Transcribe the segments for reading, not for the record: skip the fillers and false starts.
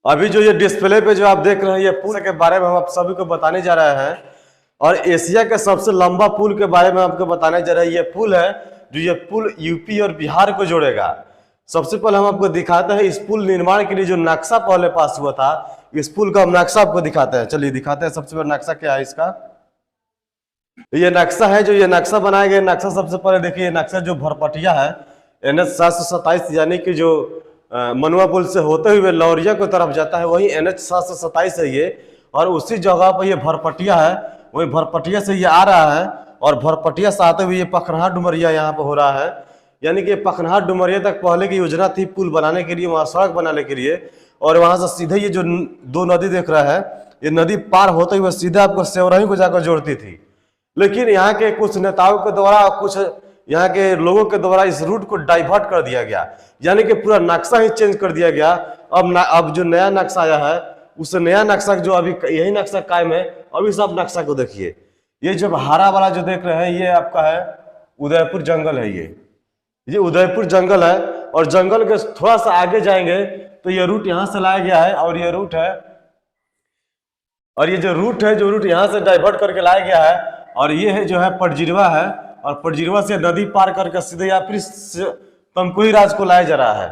अभी जो ये डिस्प्ले पे जो आप देख रहे हैं ये पुल के बारे में हम आप सभी को बताने जा रहे हैं और एशिया के सबसे लंबा पुल के बारे में आपको बताने जा रहे हैं। ये पुल है जो ये पुल यूपी और बिहार को जोड़ेगा। सबसे पहले हम आपको दिखाते हैं इस पुल निर्माण के लिए जो नक्शा पहले पास हुआ था, इस पुल का हम नक्शा आपको दिखाते हैं। चलिए दिखाते हैं सबसे पहले नक्शा क्या है इसका। ये नक्शा है जो ये नक्शा बनाया गया नक्शा। सबसे पहले देखिए नक्शा जो भरपटिया है NH 727 यानी कि जो मनुआ पुल से होते हुए लौरिया की तरफ जाता है वही NH 727 है ये। और उसी जगह पर ये भरपटिया है, वही भरपटिया से ये आ रहा है और भरपटिया से आते हुए ये पखनहा डुमरिया यहाँ पर हो रहा है। यानी कि पखनहा डुमरिया तक पहले की योजना थी पुल बनाने के लिए, वहाँ सड़क बनाने के लिए। और वहाँ से सीधे ये जो दो नदी देख रहा है ये नदी पार होते हुए सीधे आपको सेवरही को जाकर जोड़ती थी। लेकिन यहाँ के कुछ नेताओं के द्वारा कुछ यहाँ के लोगों के द्वारा इस रूट को डाइवर्ट कर दिया गया, यानी कि पूरा नक्शा ही चेंज कर दिया गया। अब जो नया नक्शा आया है उस नया नक्शा जो अभी यही नक्शा कायम है। अभी सब नक्शा को देखिए, ये जो हरा वाला जो देख रहे हैं ये आपका है उदयपुर जंगल है। ये उदयपुर जंगल है और जंगल के थोड़ा सा आगे जाएंगे तो ये रूट यहाँ से लाया गया है और ये रूट है और ये जो रूट यहाँ से डाइवर्ट करके लाया गया है। और ये है जो है पटजिरवा है और पटजिरवा से नदी पार करके सीधे या फिर तमकुही राज को लाया जा रहा है।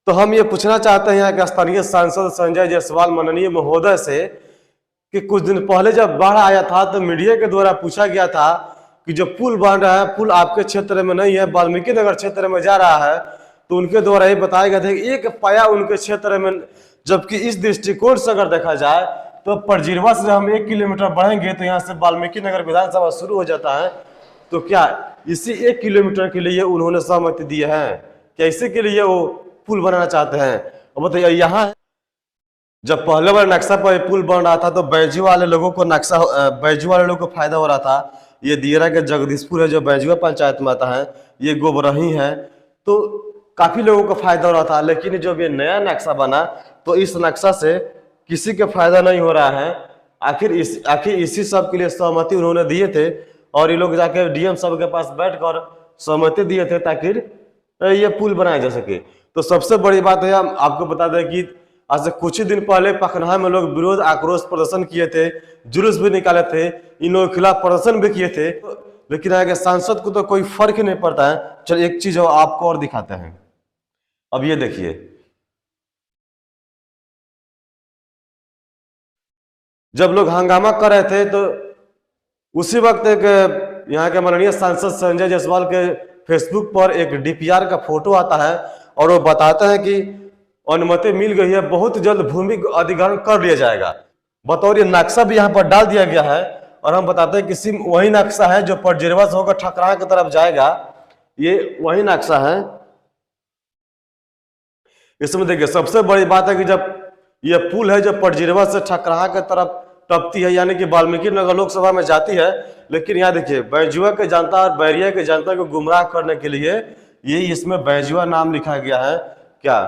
तो हम ये पूछना चाहते हैं यहाँ के स्थानीय सांसद संजय जायसवाल माननीय महोदय से कि कुछ दिन पहले जब बाढ़ आया था तो मीडिया के द्वारा पूछा गया था कि जो पुल बन रहा है पुल आपके क्षेत्र में नहीं है, वाल्मीकि नगर क्षेत्र में जा रहा है। तो उनके द्वारा ये बताया गया था कि एक पाया उनके क्षेत्र में, जबकि इस दृष्टिकोण से अगर देखा जाए तो पटजिरवा से हम 1 किलोमीटर बढ़ेंगे तो यहाँ से वाल्मीकि नगर विधानसभा शुरू हो जाता है। तो क्या इसी 1 किलोमीटर के लिए उन्होंने सहमति दी है? क्या इसी के लिए वो पुल बनाना चाहते हैं? और बताइए यहाँ जब पहले बार नक्शा पर पुल बन रहा था तो बैजू वाले लोगों को फायदा हो रहा था। ये दियरा के जगदीशपुर है जो बैजुआ पंचायत में आता है, ये गोबरही है, तो काफी लोगों को फायदा हो रहा था। लेकिन जब ये नया नक्शा बना तो इस नक्शा से किसी का फायदा नहीं हो रहा है। आखिर इसी सब के लिए सहमति उन्होंने दिए थे और ये लोग जाके DM साहब के पास बैठकर सहमति दिए थे ताकि ये पुल बनाया जा सके। तो सबसे बड़ी बात है, हम आपको बता दें कि आज से कुछ ही दिन पहले पखनहा में लोग विरोध आक्रोश प्रदर्शन किए थे, जुलूस भी निकाले थे, इन लोगों के खिलाफ प्रदर्शन भी किए थे। लेकिन आगे सांसद को तो कोई फर्क ही नहीं पड़ता है। चलिए एक चीज आपको और दिखाते हैं। अब ये देखिए, जब लोग हंगामा कर रहे थे तो उसी वक्त एक यहाँ के माननीय सांसद संजय जायसवाल के फेसबुक पर एक DPR का फोटो आता है और वो बताते हैं कि अनुमति मिल गई है, बहुत जल्द भूमि अधिग्रहण कर लिया जाएगा। बतौर ये नक्शा भी यहाँ पर डाल दिया गया है और हम बताते हैं कि वही नक्शा है जो पटजिरवा से होकर ठकराहा की तरफ जाएगा। ये वही नक्शा है। इसमें देखिए सबसे बड़ी बात है कि जब ये पुल है जो पटजिरवा से ठकराहा की तरफ टपती है यानी कि वाल्मीकि नगर लोकसभा में जाती है। लेकिन यहाँ देखिए बैजुआ के जनता और बैरिया के जनता को गुमराह करने के लिए ये इसमें बैजुआ नाम लिखा गया है। क्या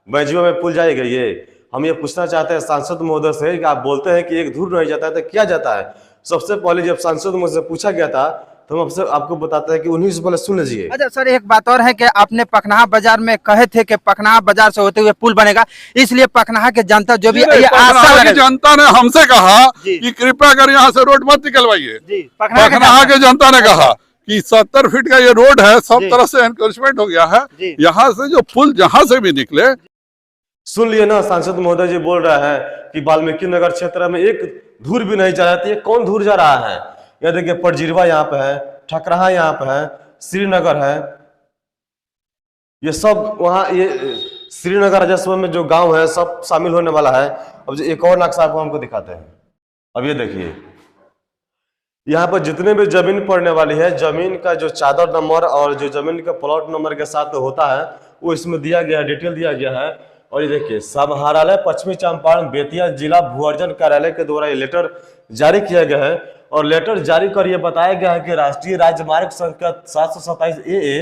बैजुआ में पुल जाएगा? ये हम ये पूछना चाहते हैं सांसद महोदय से कि आप बोलते हैं कि एक धूर नहीं जाता है तो क्या जाता है? सबसे पहले जब सांसद महोदय से पूछा गया था तो हम आपको बताते हैं कि उन्हीं से पहले सुन लीजिए। अच्छा सर, एक बात और है कि आपने पखनहा बाजार में कहे थे कि पखनहा बाजार से होते हुए पुल बनेगा, इसलिए पखनहा के जनता जो भी जनता ने हमसे कहा कि कृपया कर यहाँ से रोड मत निकलवाइए। पखनहा के जनता ने कहा कि 70 फीट का ये रोड है, सब तरह से एनक्रोचमेंट हो गया है, यहाँ से जो पुल जहाँ से भी निकले। सुन लिए ना, सांसद महोदय जी बोल रहा है कि वाल्मीकि नगर क्षेत्र में एक धूर भी नहीं जा रहा है। कौन धूर जा रहा है? यह देखिए पटजिरवा यहाँ पे है, ठकराहा यहाँ पे है, श्रीनगर है, ये सब वहाँ ये श्रीनगर राजस्व में जो गांव है सब शामिल होने वाला है। अब एक और नक्शा आपको हमको दिखाते हैं। अब ये देखिए यहाँ पर जितने भी जमीन पड़ने वाली है, जमीन का जो चादर नंबर और जो जमीन का प्लॉट नंबर के साथ होता है वो इसमें दिया गया है, डिटेल दिया गया है। और ये देखिए समाहरणालय पश्चिमी चंपारण बेतिया जिला भू अर्जन कार्यालय के द्वारा ये लेटर जारी किया गया है और लेटर जारी कर ये बताया गया है कि राष्ट्रीय राजमार्ग संख्या 727 AA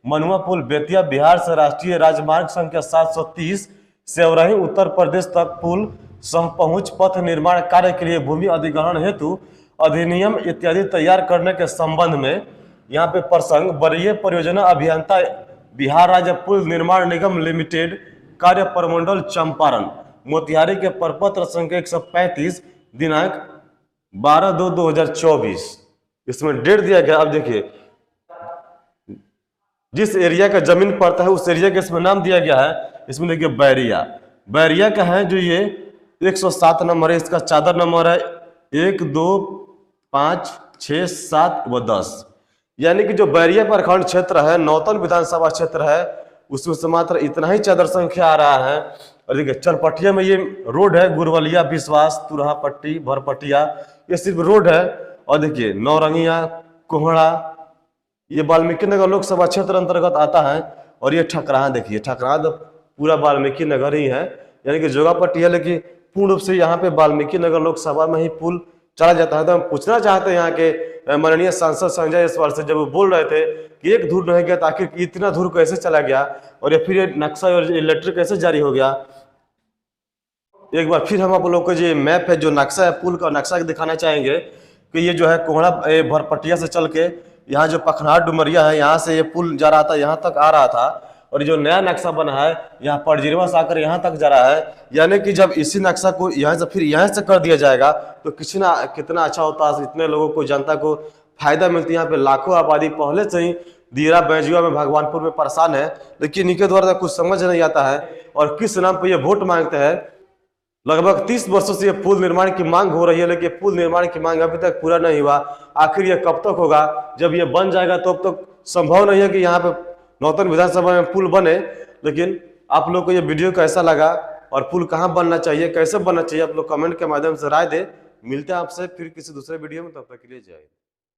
मनुआ पुल बेतिया बिहार से राष्ट्रीय राजमार्ग संख्या 730 सेवरही उत्तर प्रदेश तक पुल सह पहुंच पथ निर्माण कार्य के लिए भूमि अधिग्रहण हेतु अधिनियम इत्यादि तैयार करने के संबंध में यहाँ पे प्रसंग वरीय परियोजना अभियंता बिहार राज्य पुल निर्माण निगम लिमिटेड कार्य प्रमंडल चंपारण मोतिहारी के प्रपत्र संख्या 135 दिनांक 12/2/2024 इसमें डेट दिया गया। अब देखिए जिस एरिया का जमीन पड़ता है उस एरिया का इसमें नाम दिया गया है। इसमें देखिए बैरिया का है जो ये 107 नंबर है, इसका चादर नंबर है 1, 2, 5, 6, 7 व 10। यानी कि जो बैरिया प्रखंड क्षेत्र है, नौतन विधानसभा क्षेत्र है, उसमें से मात्र इतना ही चादर संख्या आ रहा है। और देखिए चरपटिया में ये रोड है, गुरवलिया, विश्वास, तुरहा पट्टी, भरपटिया, ये सिर्फ रोड है। और देखिए नौरंगिया, कोहड़ा, ये वाल्मीकि नगर लोकसभा क्षेत्र अंतर्गत आता है। और ये ठकराहा, देखिए ठकराहा तो पूरा वाल्मीकि नगर ही है, यानी कि जोगापट्टी है, लेकिन पूर्ण रूप से यहाँ पे वाल्मीकि नगर लोकसभा में ही पुल चला जाता है। तो हम पूछना चाहते हैं यहाँ के माननीय सांसद संजय जायसवाल से, जब वो बोल रहे थे कि एक धूर नहीं गया तो आखिर इतना धूर कैसे चला गया और ये फिर नक्शा और लेटर कैसे जारी हो गया। एक बार फिर हम आप लोग को जो मैप है, जो नक्शा है, पुल का नक्शा दिखाना चाहेंगे कि ये जो है कोहड़ा भरपटिया से चल के यहाँ जो पखनार डुमरिया है, यहाँ से ये पुल जा रहा था, यहाँ तक आ रहा था। और जो नया नक्शा बना है यहाँ परजिरवा से आकर यहाँ तक जा रहा है। यानी कि जब इसी नक्शा को यहाँ से फिर यहाँ से कर दिया जाएगा तो कितना अच्छा होता है, इतने लोगों को, जनता को फायदा मिलती है। यहाँ पे लाखों आबादी पहले से ही दियरा, बैजुआ में, भगवानपुर में परेशान है, लेकिन इनके द्वारा कुछ समझ नहीं आता है और किस नाम पर ये वोट मांगते हैं। लगभग 30 वर्षों से ये पुल निर्माण की मांग हो रही है, लेकिन पुल निर्माण की मांग अभी तक पूरा नहीं हुआ। आखिर ये कब तक होगा? जब ये बन जाएगा तब तक संभव नहीं है कि यहाँ पे नौतन विधानसभा में पुल बने। लेकिन आप लोग को ये वीडियो कैसा लगा और पुल कहाँ बनना चाहिए, कैसे बनना चाहिए, आप लोग कमेंट के माध्यम से राय दे। मिलते हैं आपसे फिर किसी दूसरे वीडियो में, तब तक के लिए जय हिंद।